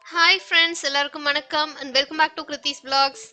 Hi friends எல்லாருக்கும் வணக்கம் and welcome back to Krithi's vlogs.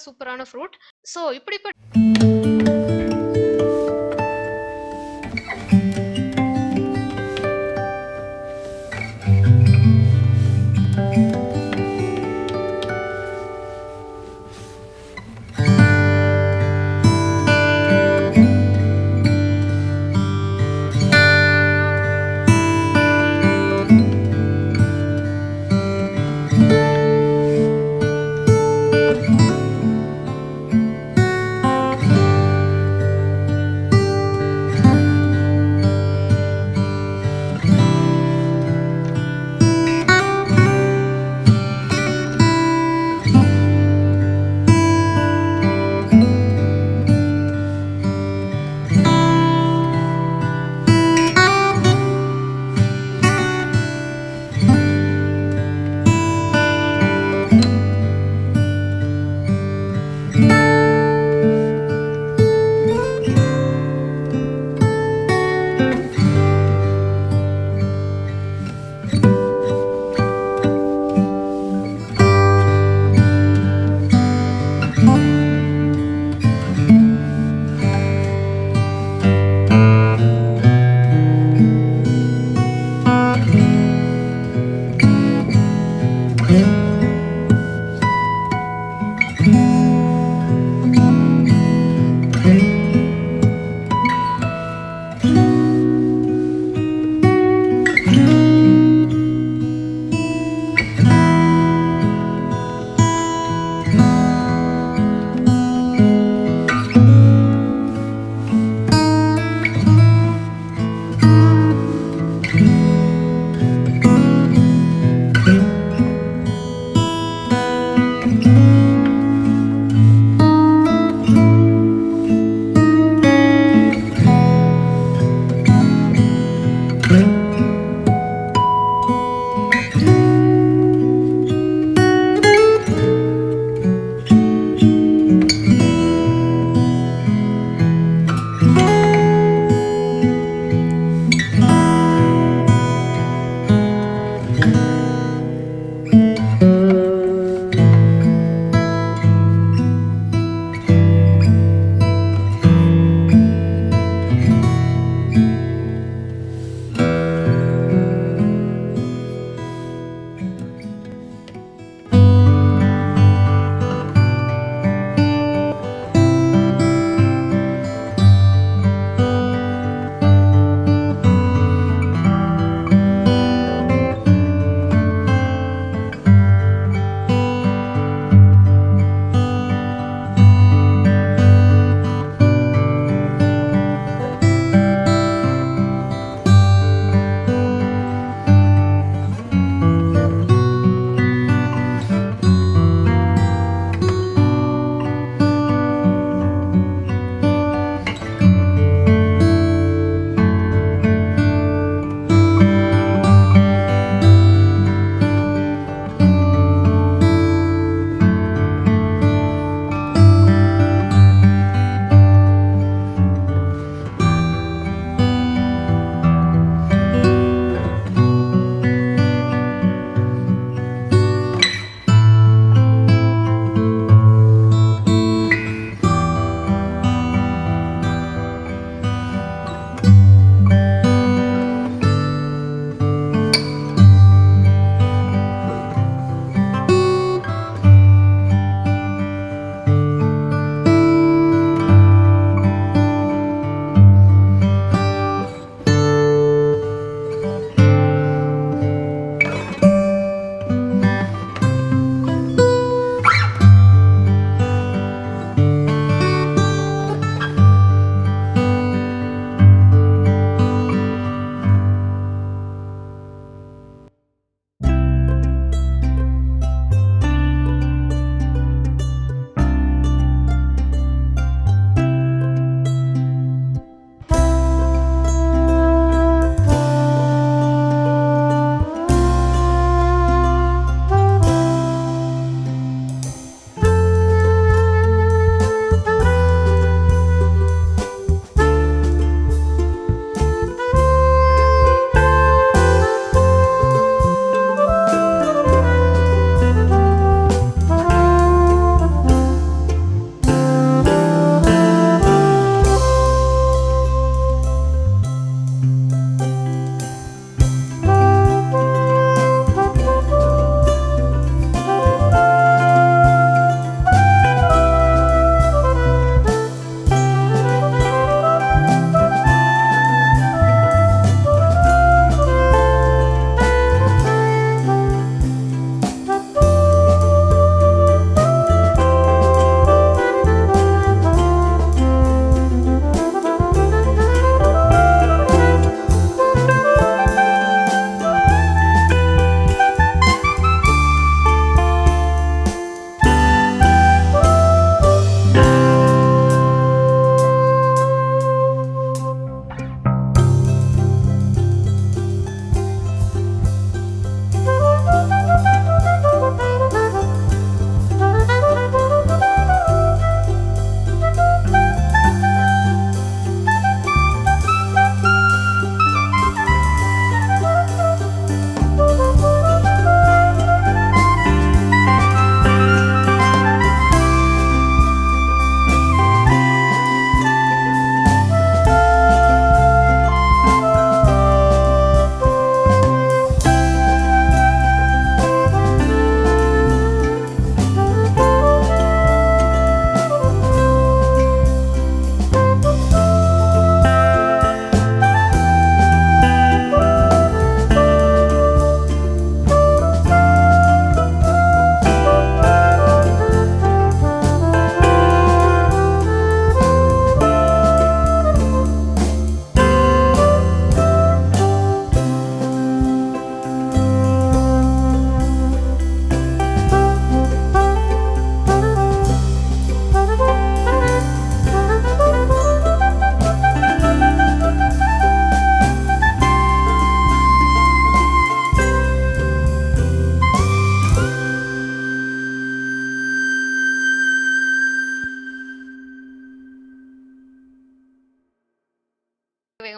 சூப்பரான ஃப்ரூட். ஸோ இப்படிப்பட்ட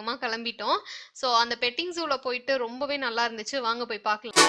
வேகமா கிளம்பிட்டோம். ஸோ அந்த பெட்டிங் ஜூல போயிட்டு ரொம்பவே நல்லா இருந்துச்சு. வாங்க போய் பார்க்கலாம்.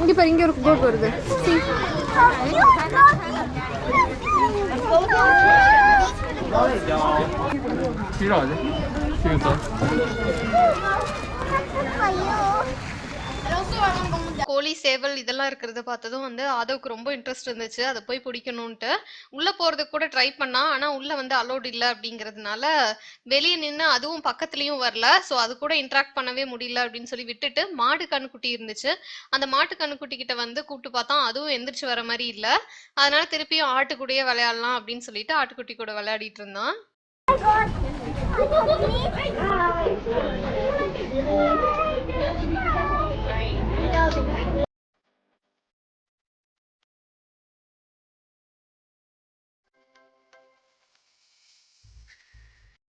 இங்க பாரு, இங்க ஒரு கோட் வருது. கோழி சேவல் இதெல்லாம் இருக்கிறத பார்த்ததும் வந்து ஆதவுக்கு ரொம்ப இன்ட்ரெஸ்ட் இருந்துச்சு. அதை போய் பிடிக்கணும்ட்டு உள்ள போறதுக்கு கூட ட்ரை பண்ணா. ஆனா உள்ள வந்து அலோட் இல்ல அப்படிங்கிறதுனால வெளியே நின்று அதுவும் பக்கத்துலயும் வரல. ஸோ அது கூட இன்ட்ராக்ட் பண்ணவே முடியல அப்படின்னு சொல்லி விட்டுட்டு மாடு கண்ணுக்குட்டி இருந்துச்சு. அந்த மாட்டு கண்ணுக்குட்டி கிட்ட வந்து கூப்பிட்டு பார்த்தோம். அதுவும் எந்திரிச்சு வர மாதிரி இல்ல. அதனால திருப்பியும் ஆட்டுக்கூடயே விளையாடலாம் அப்படின்னு சொல்லிட்டு ஆட்டுக்குட்டி கூட விளையாடிட்டு இருந்தான்.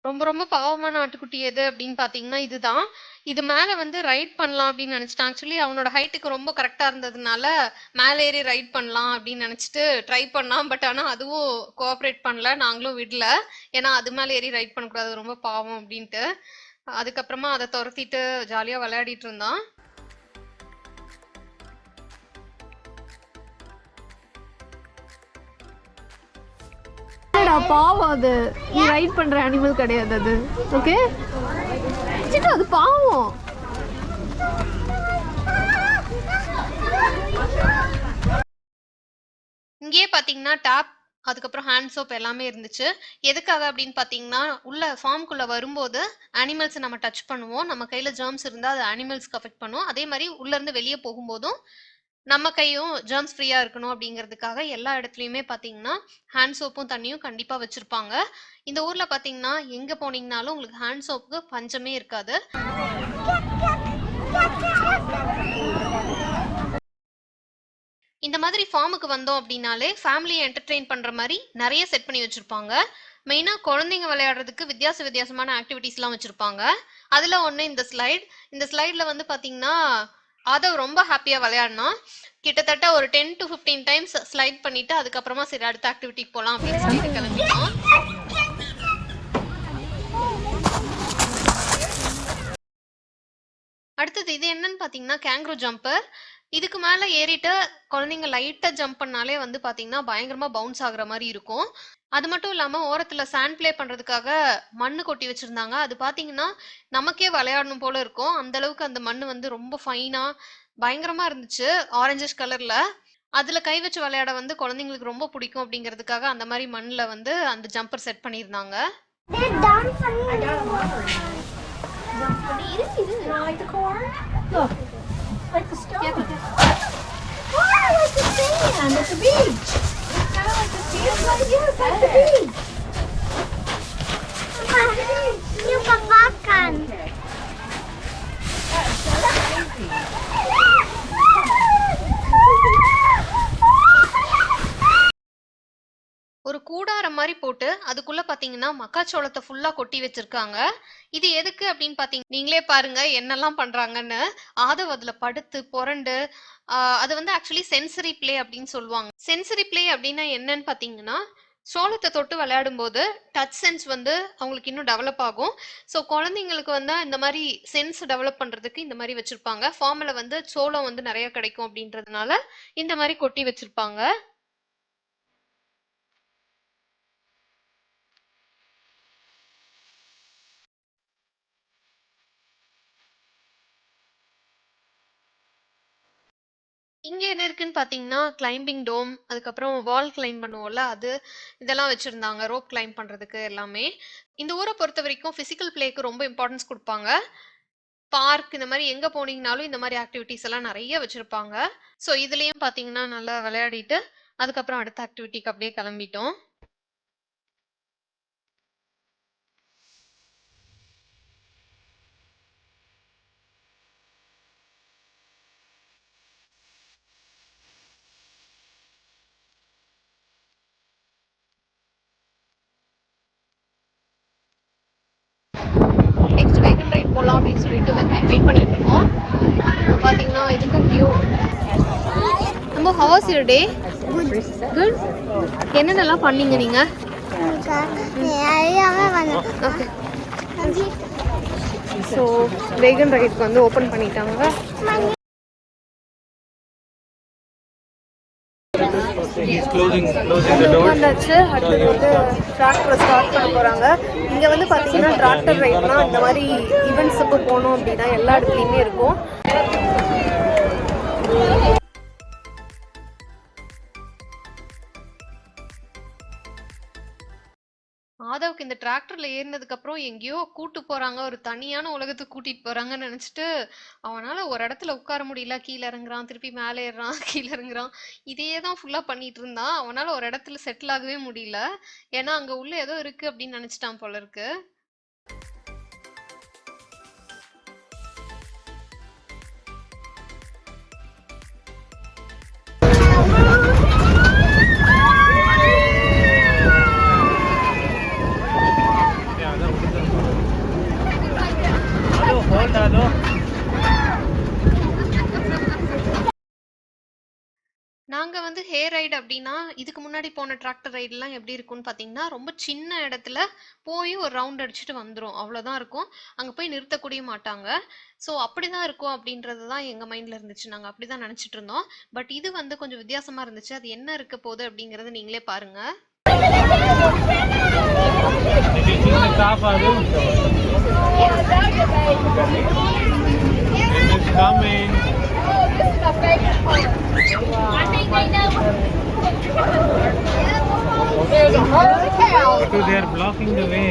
ரொம்ப ரொம்ப பாவமான ஆட்டுக்குட்டி எது அப்படின்னு பார்த்தீங்கன்னா இதுதான். இது மேல வந்து ரைட் பண்ணலாம் அப்படின்னு நினைச்சிட்டான். ஆக்சுவலி அவனோட ஹைட்டுக்கு ரொம்ப கரெக்டா இருந்ததுனால மேலே ஏறி ரைட் பண்ணலாம் அப்படின்னு நினைச்சிட்டு ட்ரை பண்ணான். பட் ஆனா அதுவும் கோஆப்ரேட் பண்ணல. நாங்களும் விடல. ஏன்னா அது மேல ஏறி ரைட் பண்ணக்கூடாது, ரொம்ப பாவம் அப்படின்ட்டு. அதுக்கப்புறமா அதை துரத்திட்டு ஜாலியா விளையாடிட்டு இருந்தான். பாவம், அது நீ ரைட் பண்ற அனிமல் கிடையாது அது. ஓகே, அது பாவம். இங்கேயே பாத்தீங்கன்னா டேப், அதுக்கப்புறம் ஹேண்ட் சோப் எல்லாமே இருந்துச்சு. எதுக்காக அப்படின்னு பாத்தீங்கன்னா உள்ள ஃபார்ம்குள்ள வரும்போது அனிமல்ஸ் நம்ம டச் பண்ணுவோம். நம்ம கையில ஜெர்ம்ஸ் இருந்தா அது அனிமல்ஸ்க்கு அஃபெக்ட் பண்ணும். அதே மாதிரி உள்ள இருந்து வெளியே போகும்போதும் நம்ம கையும் ஜெர்ம்ஸ் ஃப்ரீயா இருக்கணும் அப்படிங்கிறதுக்காக எல்லா இடத்துலயுமே பாத்தீங்கன்னா ஹேண்ட் சோப்பும் தண்ணியும் கண்டிப்பா வச்சிருப்பாங்க. இந்த ஊர்ல பாத்தீங்கன்னா எங்க போனீங்கனாலும் உங்களுக்கு ஹேண்ட் சோப்புக்கு பஞ்சமே இருக்காது. இந்த மாதிரி ஃபார்முக்கு வந்தோம் அப்படின்னாலே ஃபேமிலியை என்டர்டெயின் பண்ற மாதிரி நிறைய செட் பண்ணி வச்சிருப்பாங்க. மெயினா குழந்தைங்க விளையாடுறதுக்கு வித்தியாசமான ஆக்டிவிட்டிஸ்லாம் வச்சிருப்பாங்க. அதுல ஒண்ணு இந்த ஸ்லைட். இந்த ஸ்லைட்ல வந்து பாத்தீங்கன்னா ஆதவ் ரொம்ப ஹாப்பியா விளையாடினான். கிட்டத்தட்ட ஒரு 10 to 15 டைம்ஸ் ஸ்லைட் பண்ணிட்டு அதுக்கப்புறமா சரி அடுத்த ஆக்டிவிட்டிக்கு போலாம் அப்படின்னு சொல்லிட்டு கிளம்பிட்டோம். அடுத்தது இது என்னன்னு பாத்தீங்கன்னா கேங்க்ரூ ஜம்பர். இதுக்கு மேல ஏறிட்டு குழந்தைங்க லைட்டா ஜம்ப் பண்ணாலே வந்து பாத்தீங்கன்னா பயங்கரமா பவுன்ஸ் ஆகுற மாதிரி இருக்கும். அது மட்டும் இல்லாம ஓரத்துல சாண்ட் பிளே பண்றதுக்காக மண்ணு கொட்டி வச்சிருந்தாங்க. அது பாத்தீங்கன்னா நமக்கே விளையாடணும் போல இருக்கும். அந்த அளவுக்கு அந்த மண்ணு வந்து ரொம்ப ஃபைனா பயங்கரமா இருந்துச்சு, ஆரஞ்சிஷ் கலர்ல. அதுல கை வச்சு விளையாட வந்து குழந்தைங்களுக்கு ரொம்ப பிடிக்கும் அப்படிங்கிறதுக்காக அந்த மாதிரி மண்ணுல வந்து அந்த ஜம்பர் செட் பண்ணியிருந்தாங்க. Like the stone. Yeah, oh, I like the sand at the beach. It's kind of like the sand. Like, yes, like the beach. You can walk on. மாதிரி போட்டு அதுக்குள்ள பாத்தீங்கன்னா மக்காச்சோளத்தை ஃபுல்லா கொட்டி வச்சிருக்காங்க. இது எதுக்கு அப்படின்னு பாத்தீங்க நீங்களே பாருங்க என்னெல்லாம் பண்றாங்கன்னு. ஆதவ் அதுல படுத்து புரண்டு அது வந்து ஆக்சுவலி சென்சரி பிளே அப்படின்னு சொல்லுவாங்க. சென்சரி பிளே அப்படின்னா என்னன்னு பாத்தீங்கன்னா, சோளத்தை தொட்டு விளையாடும் போது டச் சென்ஸ் வந்து அவங்களுக்கு இன்னும் டெவலப் ஆகும். ஸோ குழந்தைங்களுக்கு வந்து இந்த மாதிரி சென்ஸ் டெவலப் பண்றதுக்கு இந்த மாதிரி வச்சிருப்பாங்க. ஃபார்ம்ல வந்து சோளம் வந்து நிறைய கிடைக்கும் அப்படின்றதுனால இந்த மாதிரி கொட்டி வச்சிருப்பாங்க. இங்க என்ன இருக்குன்னு பாத்தீங்கன்னா, கிளைம்பிங் டோம், அதுக்கப்புறம் வால் கிளைம்ப் பண்ணுவோம்ல அது, இதெல்லாம் வச்சிருந்தாங்க. ரோப் கிளைம்ப் பண்றதுக்கு எல்லாமே. இந்த ஊர பொறுத்தவரைக்கும் பிசிக்கல் பிளேக்கு ரொம்ப இம்பார்ட்டன்ஸ் குடுப்பாங்க. பார்க் இந்த மாரி எங்க போனீங்கனாலும் இந்த மாரி ஆக்டிவிட்டீஸ் எல்லாம் நெறைய வச்சிருப்பாங்க. ஸோ இதுலயும் பாத்தீங்கன்னா, நல்லா விளையாடிட்டு, அதுக்கப்புறம் அடுத்த ஆக்டிவிட்டிக்கு அப்படியே கிளம்பிட்டோம். நெக்ஸ்ட் வேகன் ரைட் போலாம் அப்படின்னு சொல்லிட்டு வெயிட் பண்ணிட்டு இருக்கோம். பாத்தீங்கன்னா இதுக்கு வியூ. நம்ம how was your day? Good. என்னென்னலாம் பண்ணீங்க நீங்க? ஓகே. ஸோ வேகன் ரைட்க்கு வந்து ஓப்பன் பண்ணிட்டாங்க. வந்தாச்சு. அடுத்தது வந்து டிராக்டரை ஸ்டார்ட் பண்ண போகிறாங்க. இங்கே வந்து பார்த்தீங்கன்னா டிராக்டர் ரைட்லாம் இந்த மாதிரி ஈவெண்ட்ஸுக்கு போகணும் அப்படின்னா எல்லா இடத்துலையுமே இருக்கும். ஆதவுக்கு இந்த டிராக்டர்ல ஏறினதுக்கு அப்புறம் எங்கேயோ கூட்டு போறாங்க, ஒரு தனியான உலகத்துக்கு கூட்டிட்டு போறாங்கன்னு நினைச்சிட்டு அவனால ஒரு இடத்துல உட்கார முடியல. கீழே இறங்குறான், திருப்பி மேலே ஏறுறான், கீழே இறங்குறான். இதையே தான் ஃபுல்லா பண்ணிட்டு இருந்தான். அவனால ஒரு இடத்துல செட்டில் ஆகவே முடியல. ஏன்னா அங்க உள்ள ஏதோ இருக்கு அப்படின்னு நினைச்சிட்டான் போல இருக்கு. நாங்க வந்து ஹேர் ரைடு அப்படின்னா இதுக்கு முன்னாடி போன டிராக்டர் ரைடுலாம் எப்படி இருக்கும்னு பார்த்தீங்கன்னா, ரொம்ப சின்ன இடத்துல போய் ஒரு ரவுண்ட் அடிச்சுட்டு வந்துரும். அவ்வளோதான் இருக்கும். அங்கே போய் நிறுத்தக்கூடிய மாட்டாங்க. ஸோ அப்படிதான் இருக்கும் அப்படின்றது தான் எங்கள் மைண்டில் இருந்துச்சு. நாங்கள் அப்படி தான் நினச்சிட்டு இருந்தோம். பட் இது வந்து கொஞ்சம் வித்தியாசமாக இருந்துச்சு. அது என்ன இருக்க போகுது அப்படிங்கிறத நீங்களே பாருங்க. There's a herd of cows. So they are blocking the way.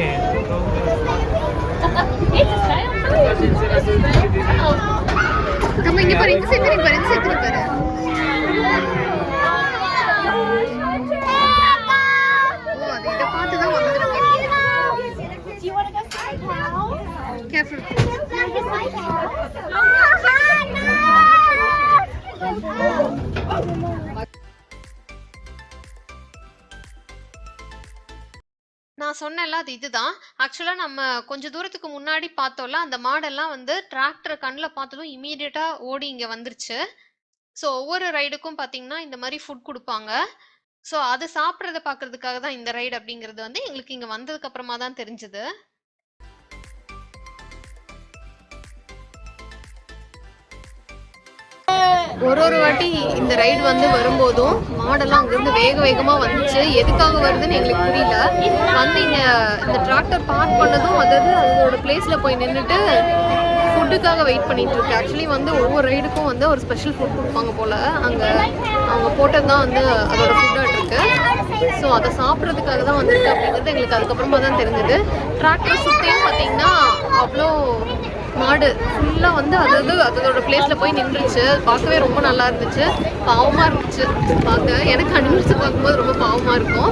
நம்ம இங்க பாரு, இந்த சைடு பாரு, இந்த சைடு பாரு. ஓ, அது இத பார்த்து தான் வந்திருக்கு. Do you want to go see the cows? Careful. நான் சொன்னேன்ல அது இதுதான். ஆக்சுவலா நம்ம கொஞ்சம் தூரத்துக்கு முன்னாடி பார்த்தோம்ல, அந்த மாடெல்லாம் வந்து டிராக்டர் கண்ணுல பார்த்ததும் இம்மீடியட்டா ஓடி இங்க வந்துருச்சு. ஸோ ஒவ்வொரு ரைடுக்கும் பார்த்தீங்கன்னா, இந்த மாரி ஃபுட் குடுப்பாங்க. ஸோ அது சாப்பிடுறத பார்க்கறதுக்காக தான் இந்த ரைடு அப்படிங்கிறது வந்து எங்களுக்கு இங்க வந்ததுக்கு அப்புறமா தான் தெரிஞ்சது. ஒரு வாட்டி இந்த ரைடு வந்து வரும்போதும் மாடெல்லாம் அங்கிருந்து வேக வேகமா வந்துச்சு. எதுக்காக வருதுன்னு எங்களுக்கு புரியல. வந்து இந்த டிராக்டர் பார்க் பண்ணதும் அதாவது அதோட பிளேஸ்ல போய் நின்றுட்டு ஃபுட்டுக்காக வெயிட் பண்ணிட்டு இருக்கு. ஆக்சுவலி வந்து ஒவ்வொரு ரைடுக்கும் வந்து ஒரு ஸ்பெஷல் ஃபுட் கொடுப்பாங்க போல. அங்கே அவங்க போட்டது தான் வந்து அதோட ஃபுட்டாக இருக்கு. ஸோ அதை சாப்பிட்றதுக்காக தான் வந்திருக்கு அப்படிங்கிறது எங்களுக்கு அதுக்கப்புறமா தான் தெரிஞ்சது. டிராக்டர் சுற்றியும் பார்த்தீங்கன்னா அவ்வளோ மாடு ஃபுல்லாக வந்து அதாவது அதோட பிளேஸில் போய் நின்றுச்சு. பார்க்கவே ரொம்ப நல்லா இருந்துச்சு. பாவமாக இருந்துச்சு பார்க்க. எனக்கு அனிமல்ஸை பார்க்கும்போது ரொம்ப பாவமாக இருக்கும்.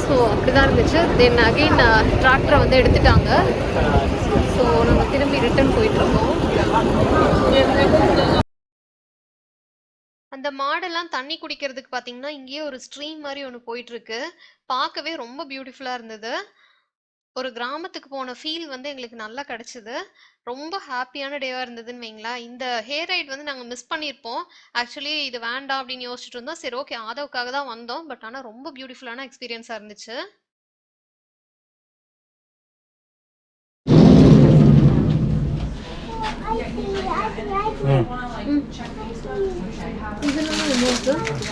ஸோ அப்படி தான் இருந்துச்சு. தென் அகெயின் டிராக்டரை வந்து எடுத்துட்டாங்க. ஸோ நம்ம திரும்பி ரிட்டர்ன் போயிட்டுருக்கோம். அந்த மாடெல்லாம் தண்ணி குடிக்கிறதுக்கு பார்த்தீங்கன்னா, இங்கேயே ஒரு ஸ்ட்ரீம் மாரி ஒண்ணு போயிட்டுருக்கு. பார்க்கவே ரொம்ப பியூட்டிஃபுல்லா இருந்தது. ஒரு கிராமத்துக்கு போன ஃபீல் வந்து எங்களுக்கு நல்லா கிடைச்சது. ரொம்ப ஹேப்பியான டேவா இருந்ததுன்னு வைங்களேன். இந்த ஹேர் ரைட் வந்து நாங்க மிஸ் பண்ணியிருப்போம். ஆக்சுவலி இது வேண்டாம் அப்படின்னு யோசிச்சுட்டு இருந்தோம். சரி ஓகே ஆதவுக்காக தான் வந்தோம். பட் ஆனா ரொம்ப பியூட்டிஃபுல்லான எக்ஸ்பீரியன்ஸா இருந்துச்சு.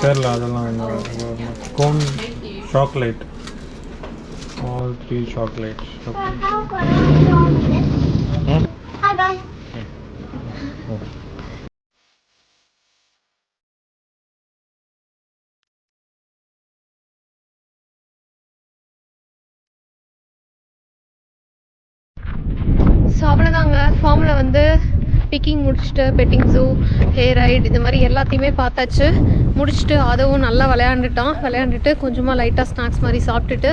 கேரளா அதெல்லாம் cone chocolate all 3 chocolates. Okay. Hi, bye. So அவ்வளோதாங்க. ஃபார்மில் வந்து பிக்கிங் முடிச்சுட்டு பெட்டிங் ஜூ, ஹேர் ரைட் இது மாதிரி எல்லாத்தையுமே பார்த்தாச்சு. முடிச்சுட்டு அதுவும் நல்லா விளையாண்டுட்டு கொஞ்சமாக லைட்டாக ஸ்நாக்ஸ் மாதிரி சாப்பிட்டுட்டு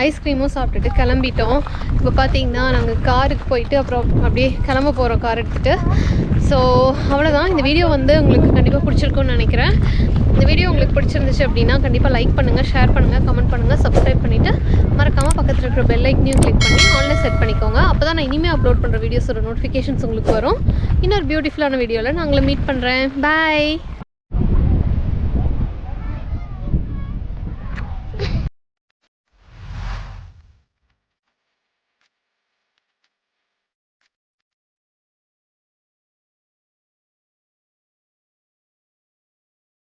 ஐஸ்கிரீமும் சாப்பிட்டுட்டு கிளம்பிட்டோம். இப்போ பார்த்தீங்கன்னா நாங்கள் காருக்கு போயிட்டு அப்புறம் அப்படியே கிளம்ப போகிறோம் கார் எடுத்துகிட்டு. ஸோ அவ்வளோதான். இந்த வீடியோ வந்து உங்களுக்கு கண்டிப்பாக பிடிச்சிருக்குன்னு நினைக்கிறேன். இந்த வீடியோ உங்களுக்கு பிடிச்சிருந்துச்சு அப்படின்னா கண்டிப்பாக லைக் பண்ணுங்கள், ஷேர் பண்ணுங்கள், கமெண்ட் பண்ணுங்கள், சப்ஸ்கிரைப் பண்ணிவிட்டு மறக்காமல் பக்கத்தில் இருக்கிற பெல் ஐக்கனையும் கிளிக் பண்ணி ஆன்லைன் செட் பண்ணிக்கோங்க. அப்போ தான் நான் இனிமேல் அப்லோட் பண்ணுற வீடியோஸோட நோட்டிஃபிகேஷன்ஸ் உங்களுக்கு வரும். இன்னொரு பியூட்டிஃபுல்லான வீடியோவில் நான் உங்களை மீட் பண்ணுறேன். பாய்.